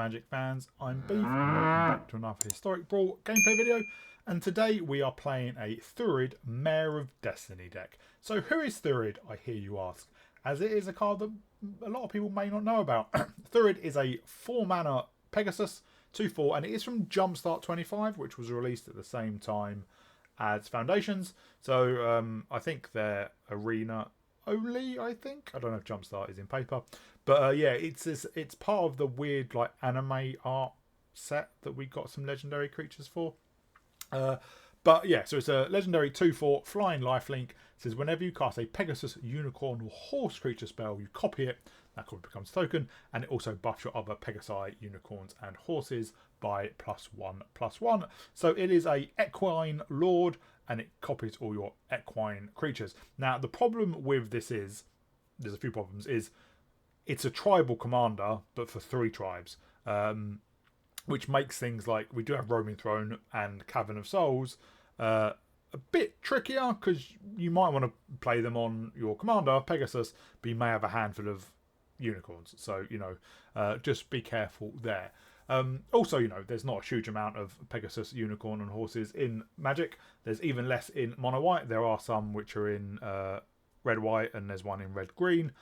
Magic fans, I'm Beef and welcome back to another Historic Brawl gameplay video, and today we are playing a Thurid Mare of Destiny deck. So who is Thurid, I hear you ask, as it is a card that a lot of people may not know about. Thurid is a 4-mana Pegasus, 2/4, and it is from Jumpstart 25, which was released at the same time as Foundations. So I think they're Arena only, I think. I don't know if Jumpstart is in paper. But yeah, it's part of the weird like anime art set that we got some legendary creatures for. But yeah, so it's a legendary 2/4 flying lifelink. It says whenever you cast a Pegasus, Unicorn, or Horse creature spell, you copy it. That copy becomes token, and it also buffs your other Pegasi, Unicorns, and Horses by +1/+1. So it is a Equine Lord, and it copies all your equine creatures. Now the problem with this is, there's a few problems, is it's a tribal commander, but for 3 tribes. Which makes things like, we do have Roaming Throne and Cavern of Souls a bit trickier, because you might want to play them on your commander, Pegasus, but you may have a handful of unicorns. So, you know, just be careful there. Also, you know, there's not a huge amount of Pegasus, Unicorn, and Horses in Magic. There's even less in Mono White. There are some which are in Red White, and there's one in Red Green.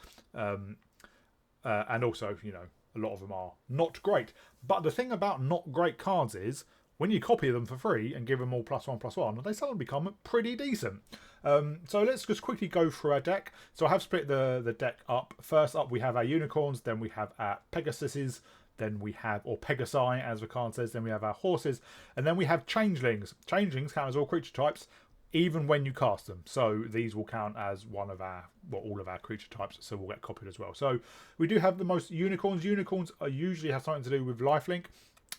And also, you know, a lot of them are not great. But the thing about not great cards is, when you copy them for free and give them all +1/+1, they suddenly become pretty decent. So let's just quickly go through our deck. So I have split the deck up. First up, we have our Unicorns, then we have our Pegasuses, then we have, or Pegasi as the card says, then we have our Horses, and then we have Changelings. Changelings count as all creature types, even when you cast them. So these will count as one of our, well, all of our creature types, so we'll get copied as well. So we do have the most Unicorns. Unicorns are usually have something to do with lifelink.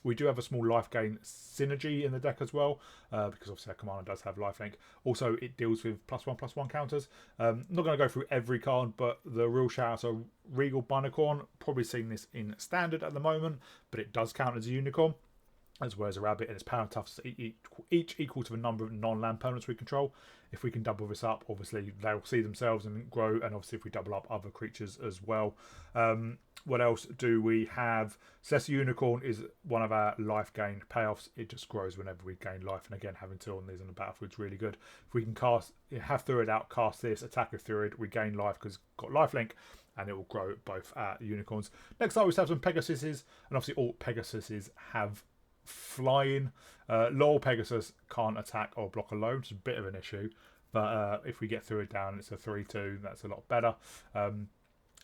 We do have a small life gain synergy in the deck as well, because obviously our commander does have lifelink. Also, it deals with +1/+1 counters. Not going to go through every card, but the real shout-outs are Regal Bunicorn. Probably seeing this in standard at the moment, but it does count as a unicorn, as well as a rabbit, and its power and toughness each equal to the number of non-land permanents we control. If we can double this up, obviously they'll see themselves and grow, and obviously if we double up other creatures as well. What else do we have? Celestial Unicorn is one of our life gain payoffs. It just grows whenever we gain life, and again, having 2 on these on the battlefield is really good. If we can have Thurid out, cast this, attack with Thurid, we gain life because it's got lifelink, and it will grow both our unicorns. Next up, we have some Pegasuses, and obviously all Pegasuses have flying. Laurel Pegasus can't attack or block alone, which is a bit of an issue, but if we get through it down, it's a 3/2. That's a lot better.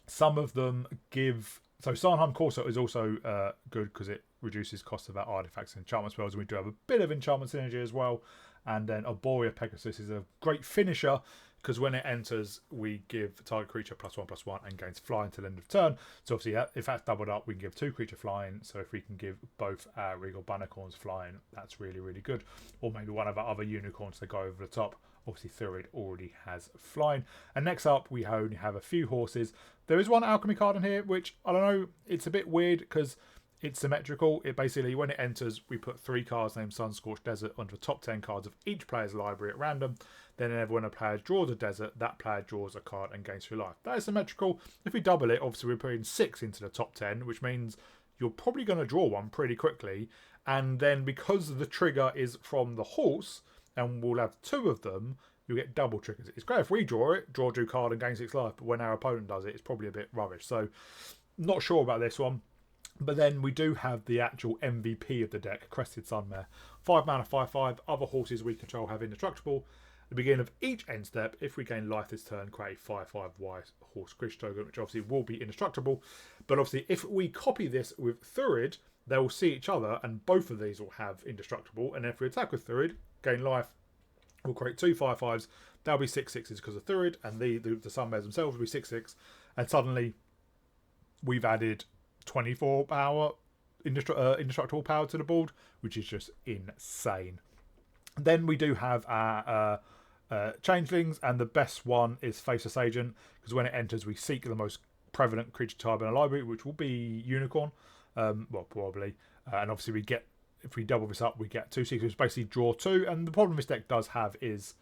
Some of them give, so Sarnheim Corso is also good because it reduces cost of our artifacts and enchantment spells, and we do have a bit of enchantment synergy as well. And then Arborea Pegasus is a great finisher, because when it enters, we give target creature +1/+1 and gains fly until end of turn. So obviously, if that's doubled up, we can give 2 creature flying. So if we can give both our Regal Bunicorns flying, that's really, really good. Or maybe one of our other unicorns to go over the top. Obviously, Thurid already has flying. And next up, we only have a few Horses. There is one alchemy card in here, which, I don't know, it's a bit weird because it's symmetrical. It basically, when it enters, we put 3 cards named Sunscorched Desert onto the top 10 cards of each player's library at random. Then whenever when a player draws a desert, that player draws a card and gains 3 life. That is symmetrical. If we double it, obviously we're putting 6 into the top 10, which means you're probably going to draw one pretty quickly. And then because the trigger is from the horse, and we'll have 2 of them, you'll get double triggers. It's great if we draw it, draw card and gain 6 life, but when our opponent does it, it's probably a bit rubbish. So not sure about this one. But then we do have the actual MVP of the deck, Crested Sunmare. 5 mana, 5/5. Other horses we control have indestructible. At the beginning of each end step, if we gain life this turn, create a 5/5 white horse creature token, which obviously will be indestructible. But obviously, if we copy this with Thurid, they will see each other, and both of these will have indestructible. And if we attack with Thurid, gain life, we'll create 2 5/5s. That'll be 6/6s because of Thurid, and the Sunmares themselves will be 6/6. And suddenly, we've added 24 power, indestructible power to the board, which is just insane. Then we do have our Changelings, and the best one is Faceless Agent, because when it enters, we seek the most prevalent creature type in our library, which will be Unicorn. Well, probably. And obviously, we get, if we double this up, we get 2 secrets, basically draw 2. And the problem this deck does have is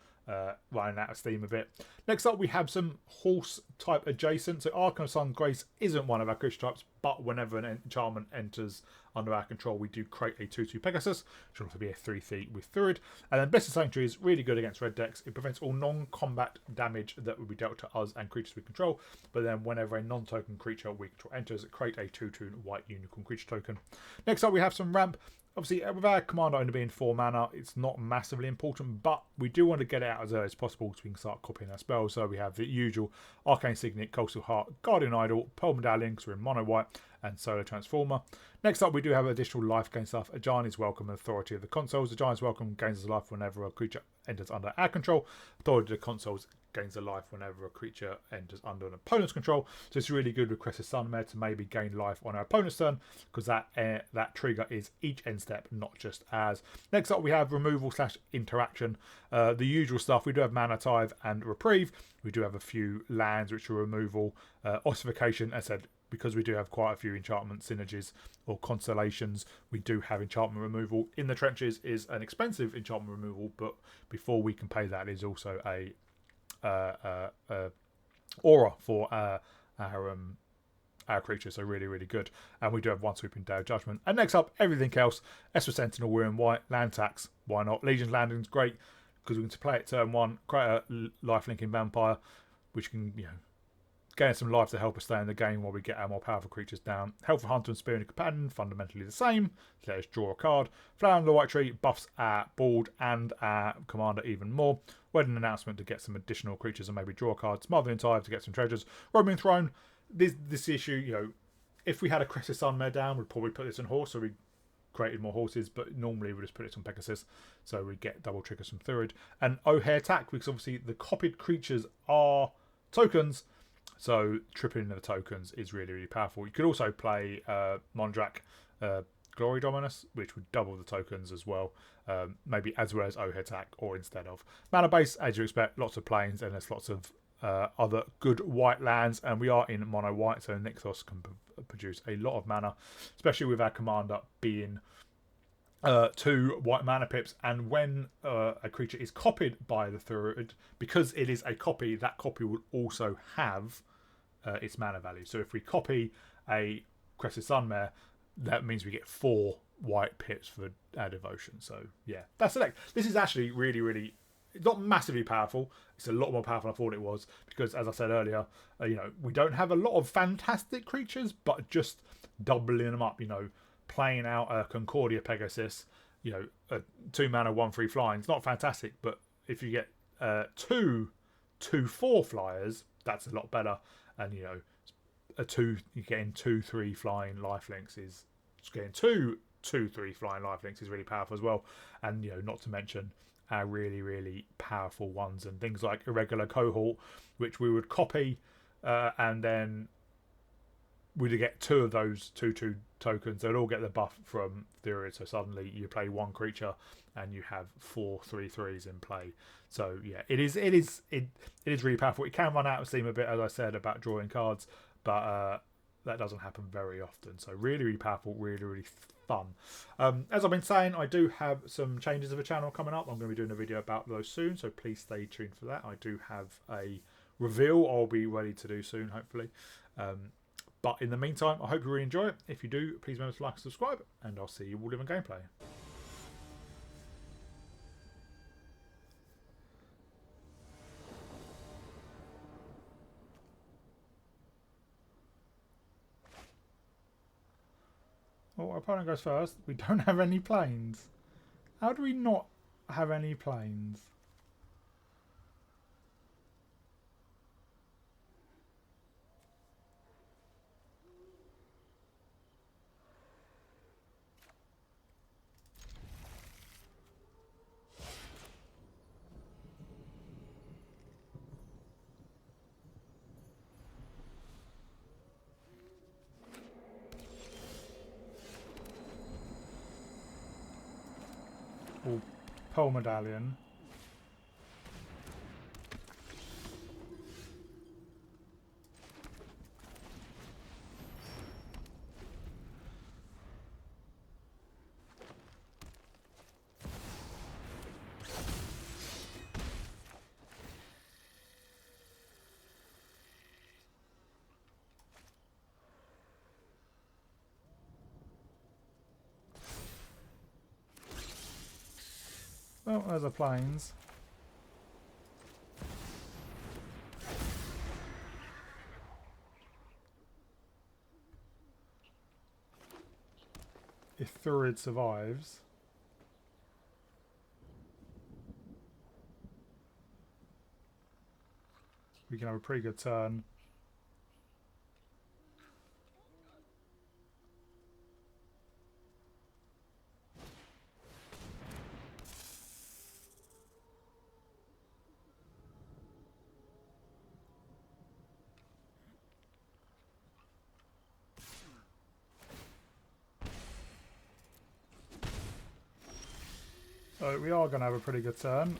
running out of steam a bit. Next up, we have some horse type adjacent. So Archon of Sun Grace isn't one of our creature types, but whenever an enchantment enters under our control, we do create a 2/2 Pegasus, which will also be a 3/3 with Thurid. And then Blessed Sanctuary is really good against red decks. It prevents all non-combat damage that would be dealt to us and creatures we control. But then whenever a non-token creature we control enters, create a 2/2 white unicorn creature token. Next up, we have some ramp. Obviously, with our commander only being 4 mana, it's not massively important, but we do want to get it out as early as possible so we can start copying our spells. So we have the usual Arcane Signet, Coastal Heart, Guardian Idol, Pearl Medallion, because we're in mono white, and Solar Transformer. Next up, we do have additional life gain stuff. A Giant is welcome, Authority of the Consoles. A Giant is welcome, gains a life whenever a creature enters under our control. Authority of the Consoles gains a life whenever a creature enters under an opponent's control. So it's really good with Crescent Sunmare to maybe gain life on our opponent's turn, because that trigger is each end step, not just as. Next up, we have removal / interaction. The usual stuff. We do have Mana Tithe and Reprieve. We do have a few lands which are removal. Ossification, as I said, because we do have quite a few enchantment synergies or constellations, we do have enchantment removal. In the Trenches is an expensive enchantment removal, but before we can pay that, is also a aura for our creatures, so really good. And we do have one Sweeping Day of Judgment. And next up, everything else. Esper Sentinel, we're in white. Land tax, why not? Legion's Landing's great because we can play it turn 1, create a life-linking vampire, which can, gain some life to help us stay in the game while we get our more powerful creatures down. Helpful Hunter and Spear and Companion, fundamentally the same. Let us draw a card. Flower and the White Tree buffs our board and our commander even more. Wedding Announcement to get some additional creatures and maybe draw cards. Smothering Tithe to get some treasures. Roaming Throne, this issue, if we had a Crescent Sunmare down, we'd probably put this on horse, so we created more horses, but normally we just put it on Pegasus, so we get double triggers from Thurid. And O'Hare Tack, because obviously the copied creatures are tokens, so tripling the tokens is really powerful. You could also play Mondrak Glory Dominus, which would double the tokens as well, maybe as well as O'Hare Tack or instead of. Mana base, as you expect, lots of plains, and there's lots of other good white lands, and we are in mono white, so Nixos can produce a lot of mana, especially with our commander being 2 white mana pips. And when a creature is copied by the Thurid, because it is a copy, that copy will also have its mana value. So if we copy a Crescent Sunmare, that means we get 4 white pips for our devotion. So yeah, that's select. This is actually really, it's not massively powerful. It's a lot more powerful than I thought it was, because as I said earlier, we don't have a lot of fantastic creatures, but just doubling them up, playing out a Concordia Pegasus, a 2 mana 1/3 flying. It's not fantastic, but if you get 2/4 flyers, that's a lot better. And you're getting 2/3 flying lifelinks is getting 2/3 flying lifelinks is really powerful as well. And not to mention our really powerful ones and things like Irregular Cohort, which we would copy, and then we'd get 2 of those 2/2 tokens. They'd all get the buff from Thurid, so suddenly you play 1 creature and you have 4 3/3s in play. So yeah, it is really powerful. It can run out of steam a bit, as I said, about drawing cards, but that doesn't happen very often. So really powerful, really fun. As I've been saying, I do have some changes of the channel coming up. I'm going to be doing a video about those soon, so please stay tuned for that. I do have a reveal I'll be ready to do soon, hopefully. But in the meantime, I hope you really enjoy it. If you do, please remember to like and subscribe, and I'll see you all in gameplay. Oh, our opponent goes first. We don't have any planes. How do we not have any planes? Oh, Pearl Medallion. Oh, there's a plains. If Thurid survives, we can have a pretty good turn. So we are going to have a pretty good turn.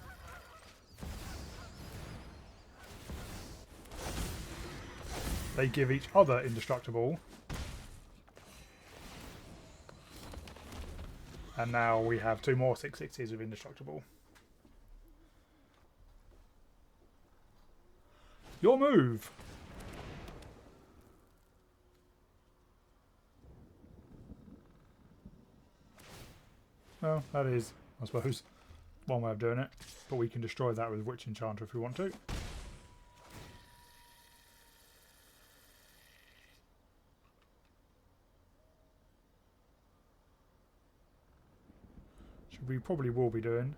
They give each other indestructible. And now we have 2 more 6/6s of indestructible. Your move! Well, that is, I suppose, one way of doing it. But we can destroy that with Witch Enchanter if we want to. Which we probably will be doing.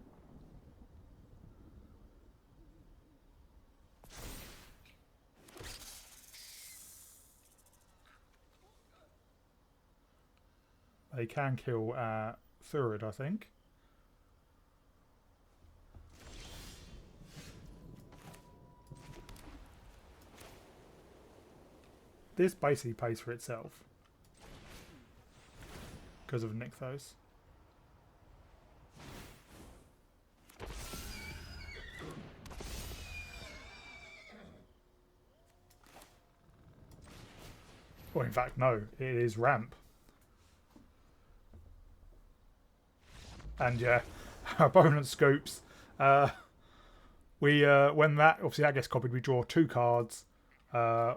They can kill Thurid, I think. This basically pays for itself because of Nykthos. Well, in fact, no, it is ramp. And yeah, our opponent scoops. When that obviously that gets copied, we draw 2 cards.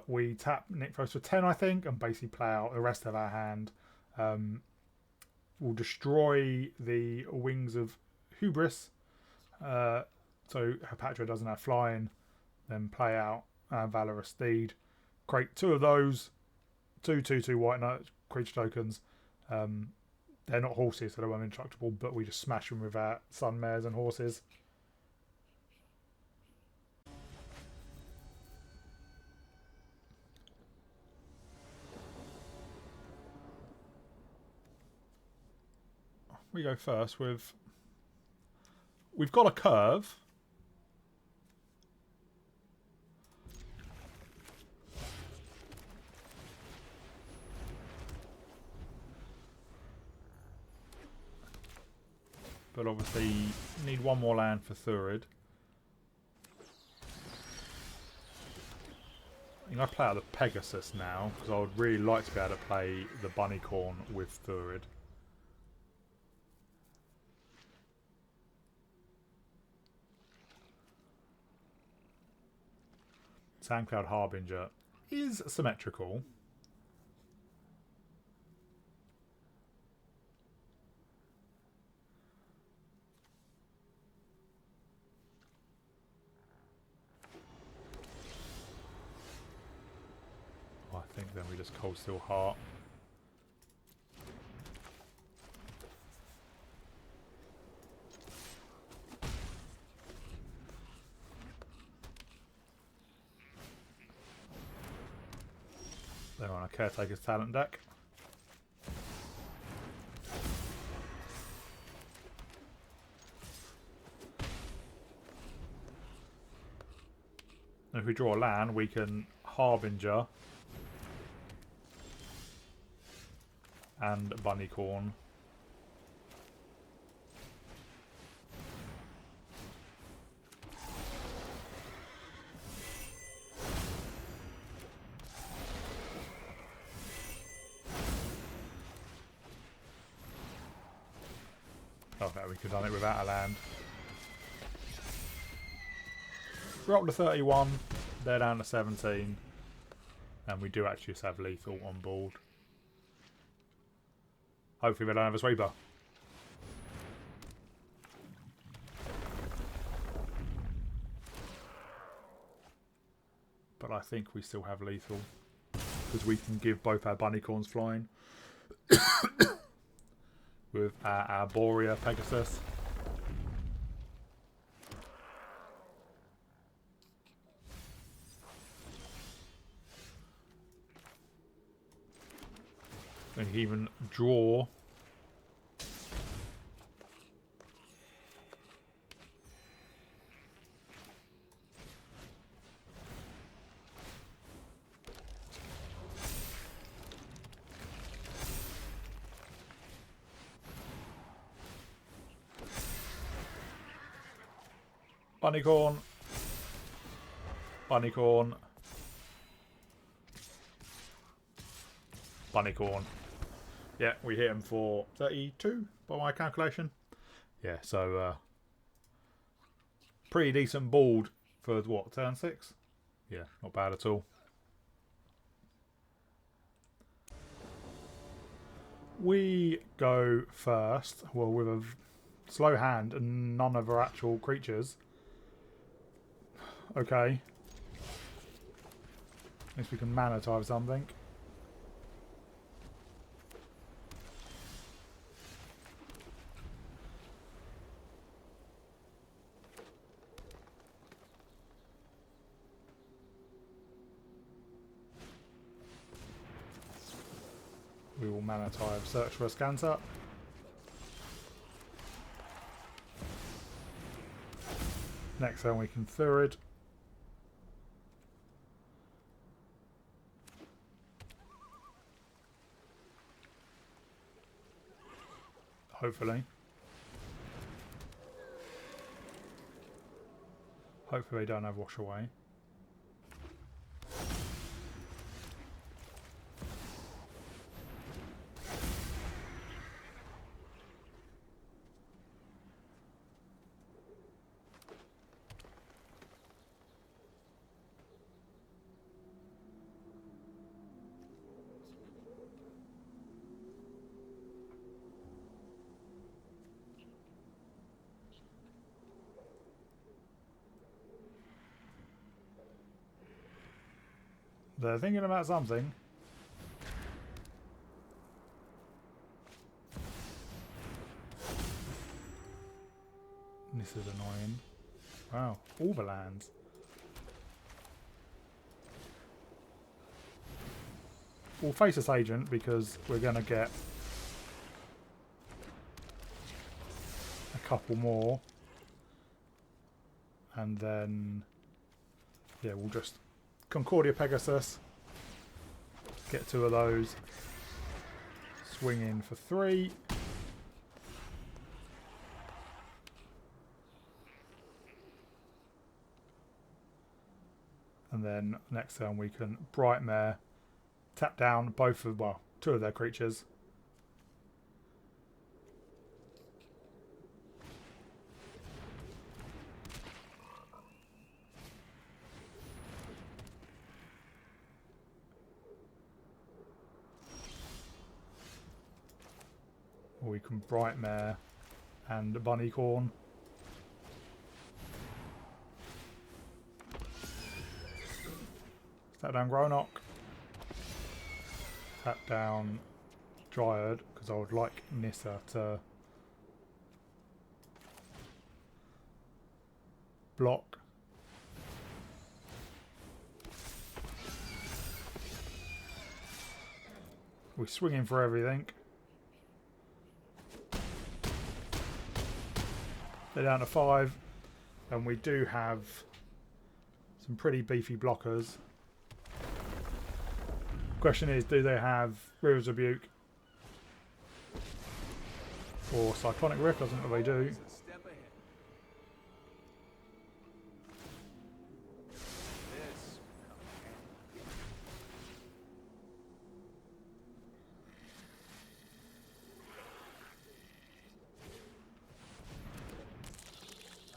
We tap Nykthos for 10, I think, and basically play out the rest of our hand. We'll destroy the Wings of Hubris, so Hepatra doesn't have flying. Then play out Valorous Steed. Create 2 of those. 2/2/2 white knight creature tokens. They're not horses, so they're indestructible, but we just smash them with our sun mares and horses. We go first with... We've got a curve. But obviously need 1 more land for Thurid. I think I play out the Pegasus now, because I would really like to be able to play the Bunnycorn with Thurid. Sandcloud Harbinger is symmetrical. Oh, I think then we just Cold Steel Heart. They're on a Caretaker's Talent deck. And if we draw a land, we can Harbinger and Bunnycorn. Okay, we could have done it without a land. We're up to 31, they're down to 17, and we do actually just have lethal on board. Hopefully we don't have a sweeper. but I think we still have lethal because we can give both our bunnycorns flying with our Borea Pegasus. And you can even draw bunnycorn, bunnycorn, bunnycorn. Yeah, we hit him for 32 by my calculation. Yeah, so pretty decent board for what, turn 6? Yeah, not bad at all. We go first, well, with a slow hand and none of our actual creatures. Okay. At least we can mana type something. We will mana type search for a Scanter. Next turn we can Thurid. Hopefully. Hopefully they don't have wash away. They're thinking about something. This is annoying. Wow, all the lands. We'll face this agent because we're going to get a couple more. And then, yeah, we'll just Concordia Pegasus, get 2 of those, swing in for 3. And then next turn we can Bright Mare, tap down both of, well, 2 of their creatures. Or we can Bright Mare and Bunnycorn. Tap down Gronock. Tap down Dryad, because I would like Nissa to block. We swing in for everything. They're down to 5, and we do have some pretty beefy blockers. Question is, do they have River's Rebuke or Cyclonic Rift? Doesn't know they do.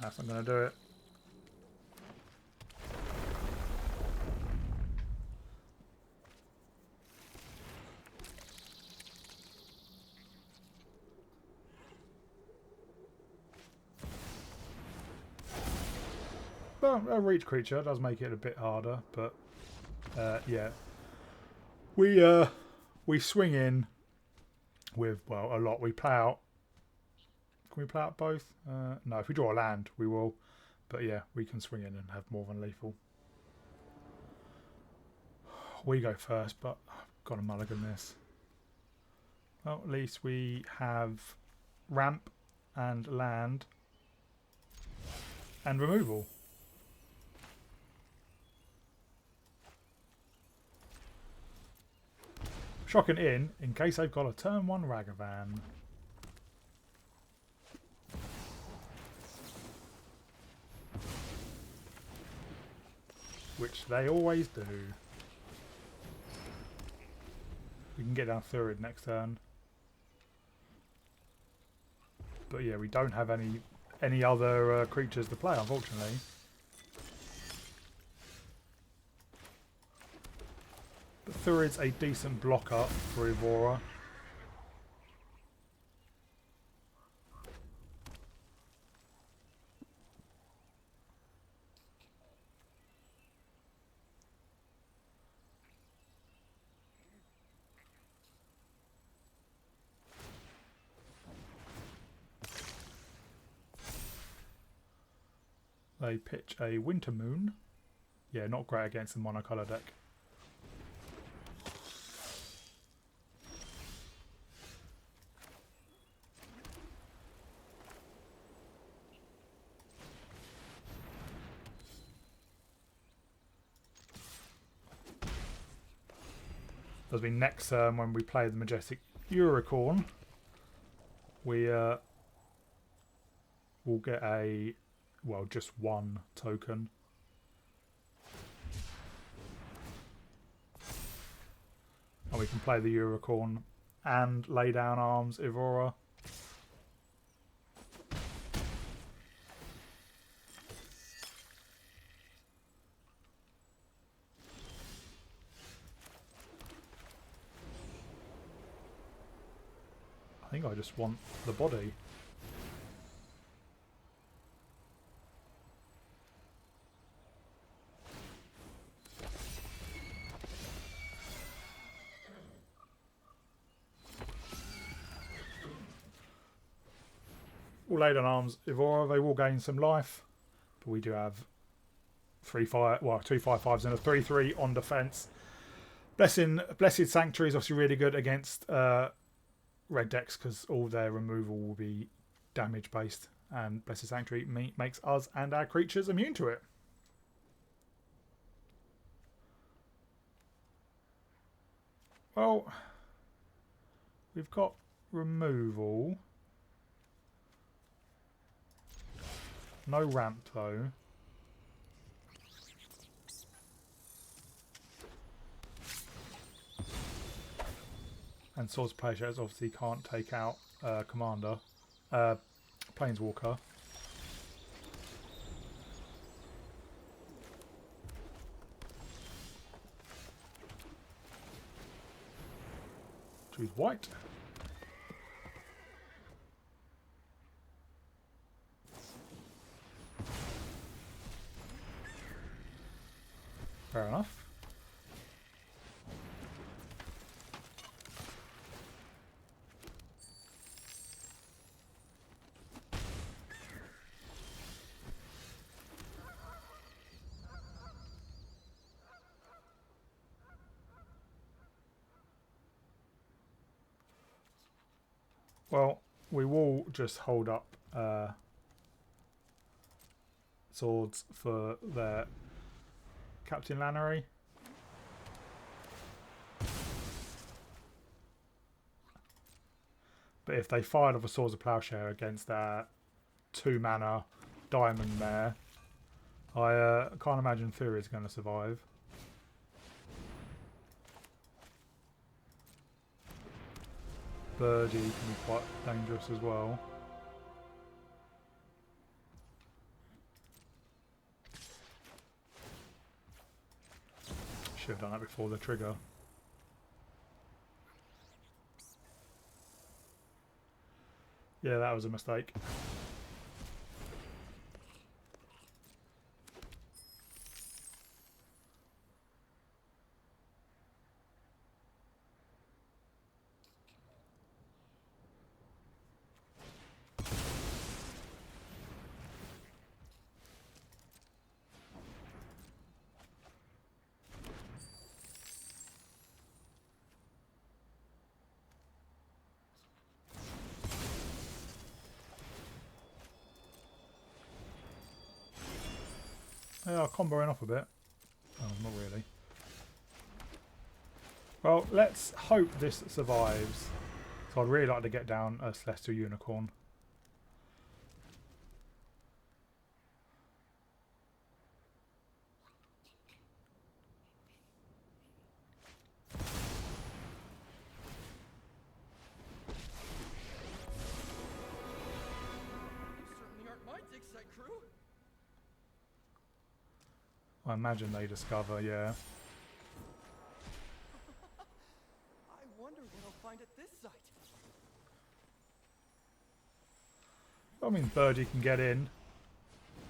That's not going to do it. Well, a reach creature does make it a bit harder, but Yeah. We swing in with, well, a lot. We play out. Can we play out both? No, if we draw a land, we will. But yeah, we can swing in and have more than lethal. We go first, but I've got to mulligan this. Well, at least we have ramp and land and removal. Shocking in case they've got a turn 1 Ragavan. Which they always do. We can get down Thurid next turn. But yeah, we don't have any other creatures to play, unfortunately. But Thurid's a decent blocker for Evora. They pitch a Winter Moon. Yeah, not great against the monocolour deck. That'll be next turn when we play the Majestic Unicorn. We will get a, well, just one token. And we can play the Unicorn and lay down arms Evora. I think I just want the body. All laid on arms Evora, they will gain some life, but we do have 2/5/5s and a 3/3 on defense. Blessed Sanctuary is obviously really good against red decks because all their removal will be damage based, and Blessed Sanctuary makes us and our creatures immune to it. Well, we've got removal. No ramp though. And Swords Pleasures obviously can't take out Commander. Planeswalker. Choose white. Fair enough. Well, we will just hold up swords for their Captain Lannery. But if they fired off a Swords of Plowshare against their 2-mana Diamond Mare, I can't imagine Thurid is going to survive. Birdie can be quite dangerous as well. Should have done that before the trigger. Yeah, that was a mistake. Yeah, I'll comboing off a bit. Oh, not really. Well, let's hope this survives. So I'd really like to get down a Celestial Unicorn. I imagine they discover, yeah. I wonder what I'll find at this site. I mean, Birdie can get in.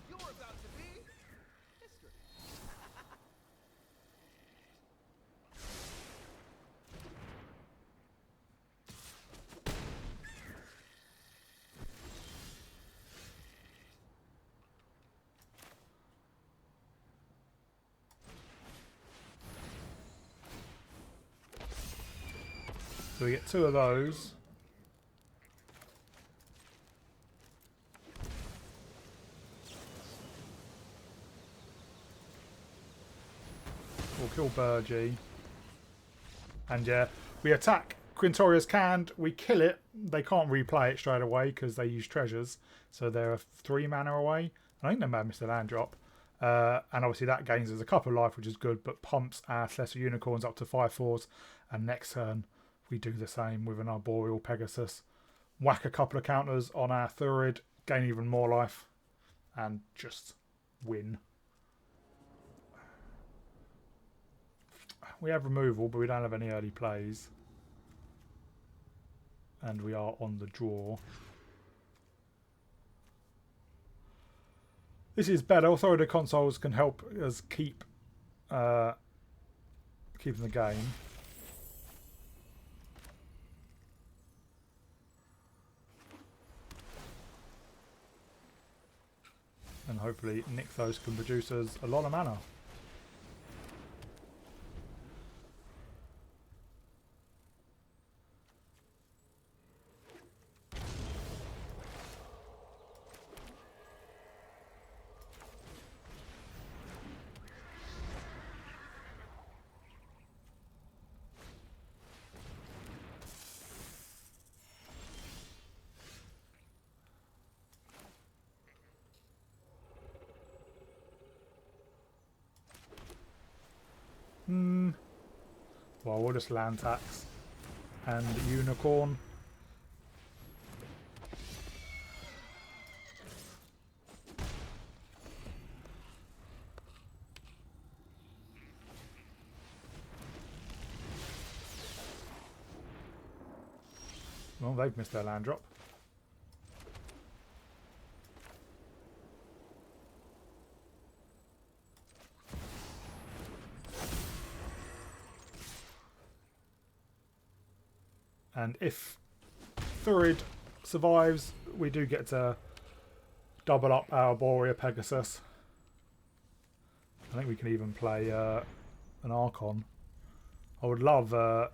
You're about to be history. So we get 2 of those. We'll kill Birdie. And yeah, we attack Quintoria's Canned. We kill it. They can't replay it straight away because they use treasures. So they're 3 mana away. I think they may have missed a land drop. And obviously that gains us a couple of life, which is good, but pumps our Celestial Unicorns up to 5/4s. And next turn, we do the same with an Arboreal Pegasus. Whack a couple of counters on our Thurid, gain even more life, and just win. We have removal, but we don't have any early plays. And we are on the draw. This is better. Authority consoles can help us keep keeping the game. And hopefully Nixos can produce us a lot of mana. Well, we'll just land tax and unicorn. Well, they've missed their land drop. And if Thurid survives, we do get to double up our Arboreal Pegasus. I think we can even play an Archon. I would love an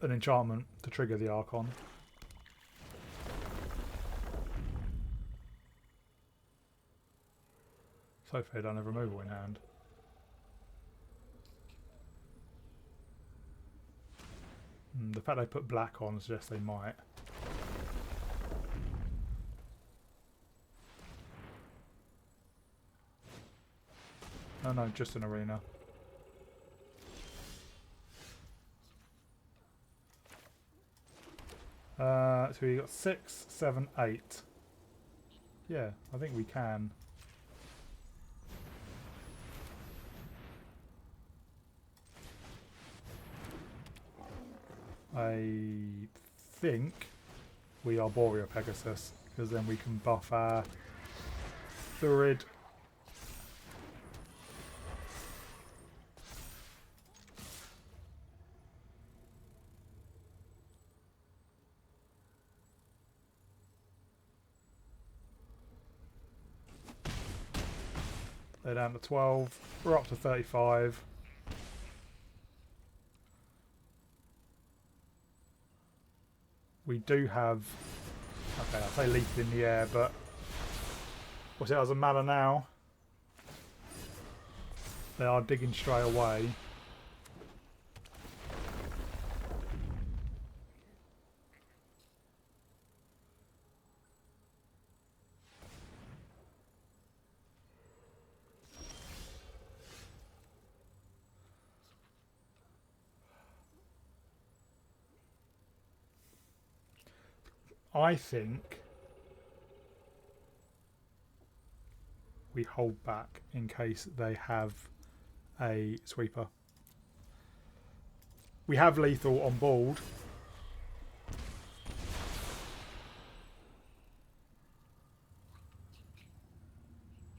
enchantment to trigger the Archon. So far, I don't have removal in hand. The fact they put black on suggests they might. Oh no, just an arena. So we got 6, 7, 8. Yeah, I think we can. I think we are Arboreal Pegasus, because then we can buff our Thurid. They're down to 12. We're up to 35. We do have... Okay, I say lethal in the air, but... What's it, doesn't matter now. They are digging straight away. I think we hold back in case they have a sweeper. We have lethal on board.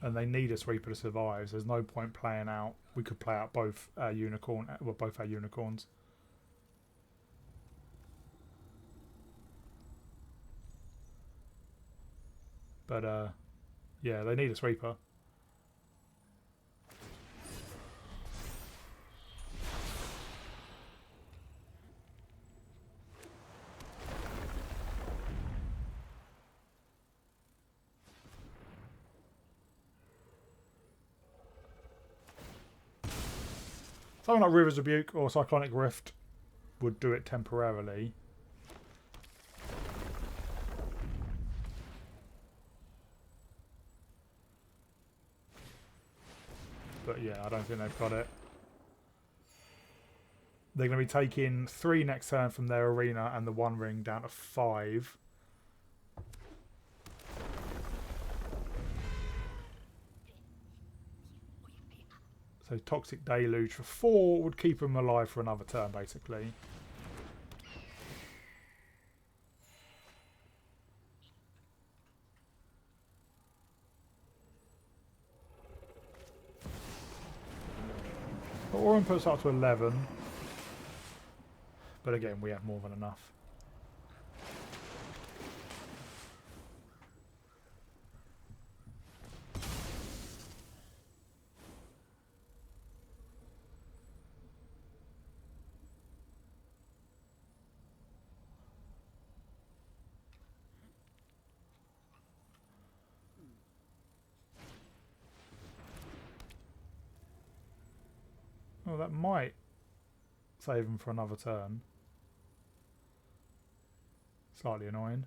And they need a sweeper to survive. So there's no point playing out. We could play out both our both our unicorns. But yeah, they need a sweeper. Something like River's Rebuke or Cyclonic Rift would do it temporarily. But yeah, I don't think they've got it. They're going to be taking 3 next turn from their arena and the 1 ring down to 5. So Toxic Deluge for 4 would keep them alive for another turn, basically. Orin puts up to 11. But again, we have more than enough. Well, that might save him for another turn. Slightly annoying.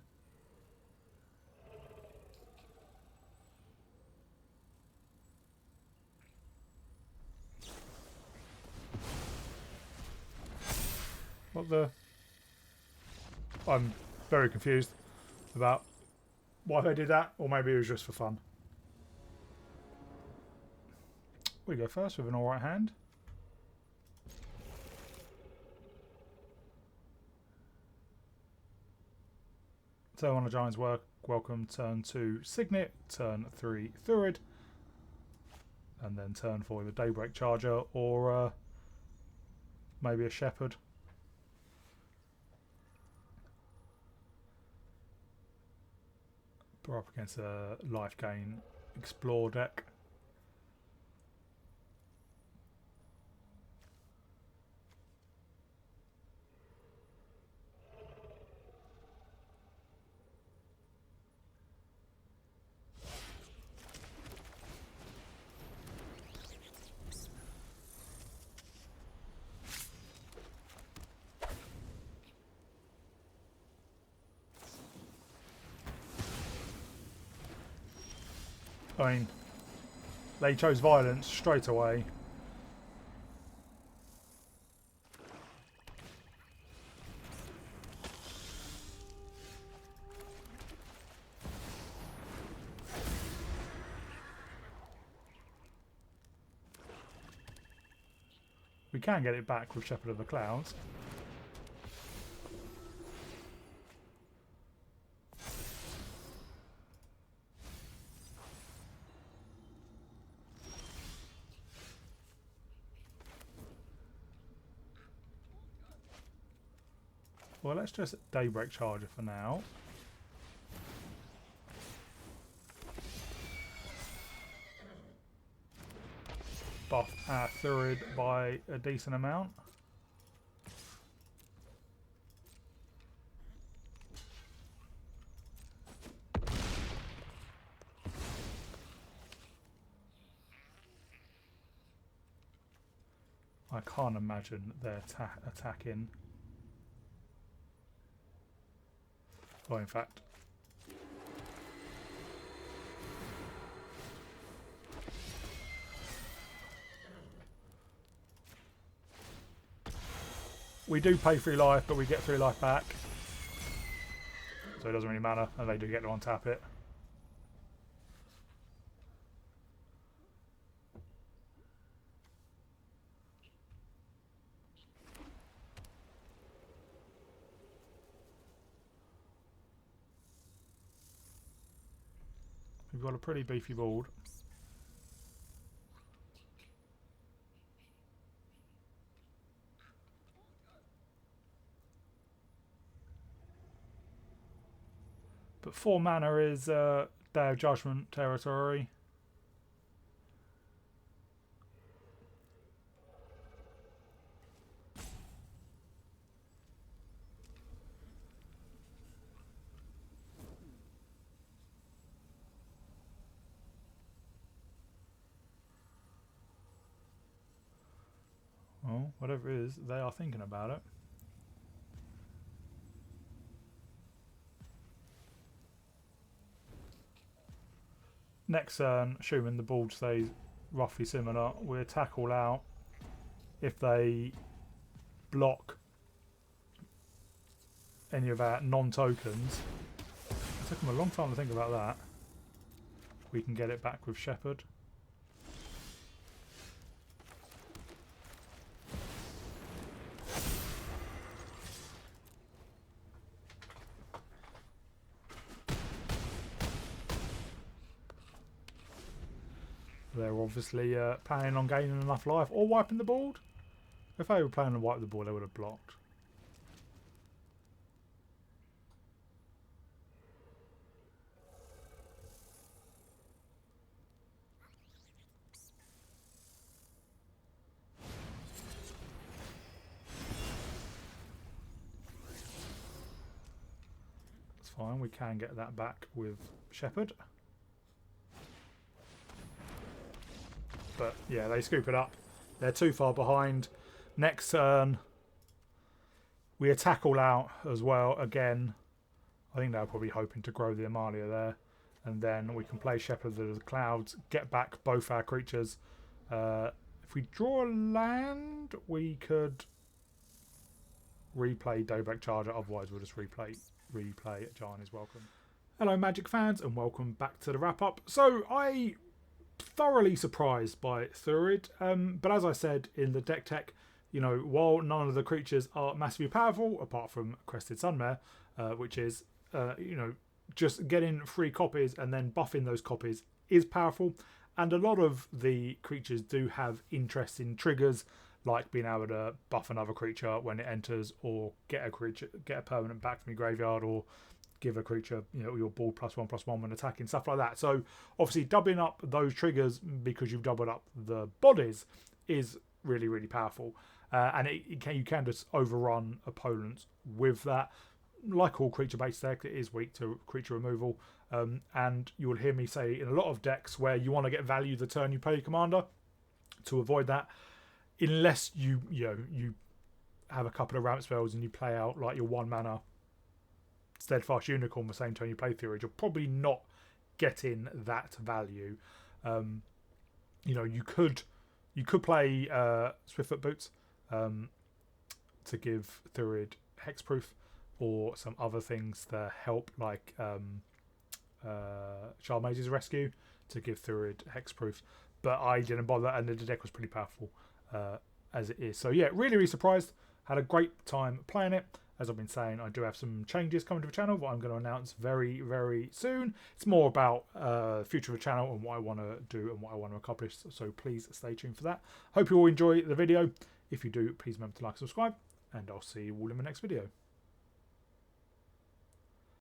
What the... I'm very confused about why they did that, or maybe it was just for fun. We go first with an alright hand. Turn 1 of Giant's Work, welcome. Turn 2 Signet, turn 3 Thurid, and then turn 4 the Daybreak Charger, or maybe a Shepherd. We're up against a life gain Explore deck. I mean, they chose violence straight away. We can get it back with Shepherd of the Clouds. Well, let's just Daybreak Charger for now. Buff our Thurid by a decent amount. I can't imagine they're attacking. Oh, in fact. We do pay 3 life, but we get 3 life back. So it doesn't really matter, and they do get to untap it. We've got a pretty beefy board. But 4 mana is Day of Judgment territory. Well, whatever it is, they are thinking about it. Next turn, assuming the board stays roughly similar, we attack all out. If they block any of our non-tokens, it took them a long time to think about that. We can get it back with Shepherd. They're obviously planning on gaining enough life or wiping the board. If they were planning to wipe the board, they would have blocked. That's fine, we can get that back with Shepherd. But yeah, they scoop it up. They're too far behind. Next turn, we attack all out as well. Again, I think they're probably hoping to grow the Amalia there. And then we can play Shepherd of the Clouds, get back both our creatures. If we draw a land, we could replay Daybreak Charger. Otherwise, we'll just replay Jan is Welcome. Hello, Magic fans, and welcome back to the wrap-up. So, I thoroughly surprised by Thurid, but as I said in the deck tech, you know, while none of the creatures are massively powerful apart from Crested Sunmare, which is you know, just getting 3 copies and then buffing those copies is powerful, and a lot of the creatures do have interesting triggers, like being able to buff another creature when it enters, or get a permanent back from your graveyard, or give a creature, you know, your board +1/+1 when attacking, stuff like that. So obviously doubling up those triggers because you've doubled up the bodies is really, really powerful, and you can just overrun opponents with that. Like all creature-based decks, it is weak to creature removal, and you will hear me say in a lot of decks where you want to get value the turn you play your commander, to avoid that, unless you have a couple of ramp spells and you play out like your 1 mana Steadfast Unicorn the same turn you play Thurid, you're probably not getting that value. You know, you could play Swiftfoot Boots to give Thurid hexproof, or some other things to help, like Child Mage's Rescue to give Thurid hexproof. But I didn't bother, and the deck was pretty powerful as it is. So yeah, really, really surprised. Had a great time playing it. As I've been saying, I do have some changes coming to the channel that I'm going to announce very, very soon. It's more about future of the channel and what I want to do and what I want to accomplish. So please stay tuned for that. Hope you all enjoy the video. If you do, please remember to like and subscribe. And I'll see you all in the next video.